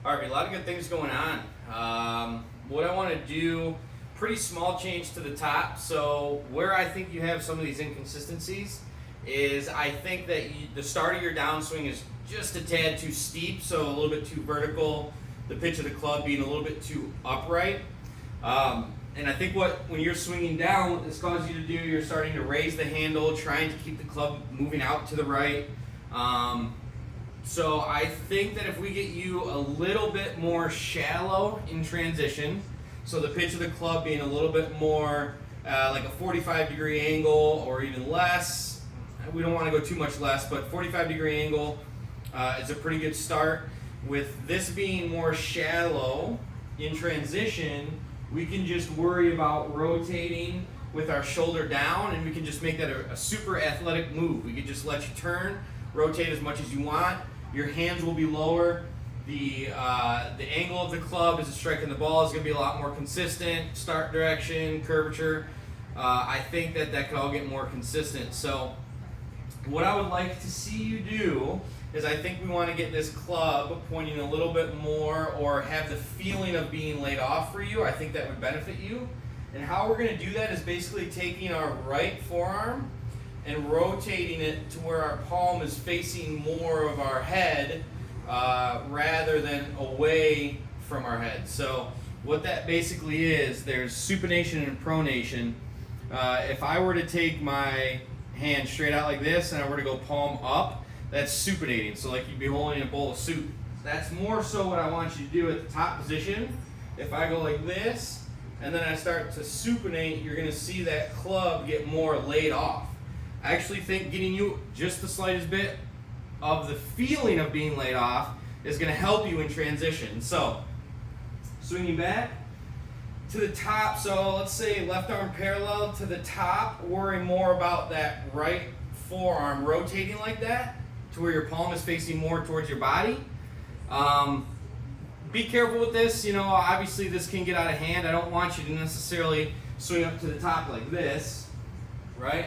All right, a lot of good things going on. What I want to do, pretty small change to the top. So where I think you have some of these inconsistencies is I think that the start of your downswing is just a tad too steep, so a little bit too vertical. The pitch of the club being a little bit too upright. And I think when you're swinging down, what this causes you to do, you're starting to raise the handle, trying to keep the club moving out to the right. So I think that if we get you a little bit more shallow in transition, so the pitch of the club being a little bit more like a 45-degree angle or even less. We don't want to go too much less, but 45-degree angle is a pretty good start. With this being more shallow in transition, we can just worry about rotating with our shoulder down, and we can just make that a super athletic move. We could just let you turn, rotate as much as you want. Your hands will be lower. The angle of the club as it's striking the ball is going to be a lot more consistent. Start direction, curvature. I think that could all get more consistent. So what I would like to see you do is I think we want to get this club pointing a little bit more or have the feeling of being laid off for you. I think that would benefit you. And how we're going to do that is basically taking our right forearm and rotating it to where our palm is facing more of our head rather than away from our head. So what that basically is, there's supination and pronation. If I were to take my hand straight out like this and I were to go palm up, that's supinating. So like you'd be holding a bowl of soup. That's more so what I want you to do at the top position. If I go like this and then I start to supinate, you're going to see that club get more laid off. I actually think getting you just the slightest bit of the feeling of being laid off is going to help you in transition. So, swinging back to the top, so let's say left arm parallel to the top, worry more about that right forearm rotating like that to where your palm is facing more towards your body. Be careful with this, obviously this can get out of hand. I don't want you to necessarily swing up to the top like this, right?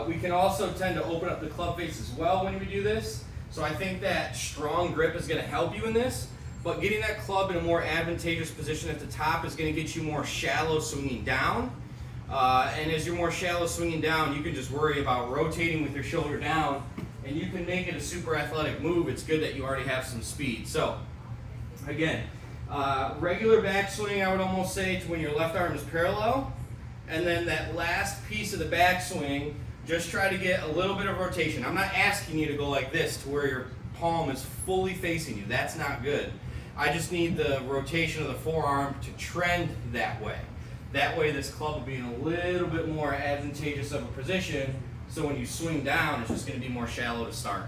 We can also tend to open up the club face as well when we do this. So I think that strong grip is going to help you in this, but getting that club in a more advantageous position at the top is going to get you more shallow swinging down. And as you're more shallow swinging down, you can just worry about rotating with your shoulder down, and you can make it a super athletic move. It's good that you already have some speed. So again, regular backswing, I would almost say, to when your left arm is parallel. And then that last piece of the backswing, just try to get a little bit of rotation. I'm not asking you to go like this to where your palm is fully facing you. That's not good. I just need the rotation of the forearm to trend that way. That way this club will be in a little bit more advantageous of a position, so when you swing down, it's just going to be more shallow to start.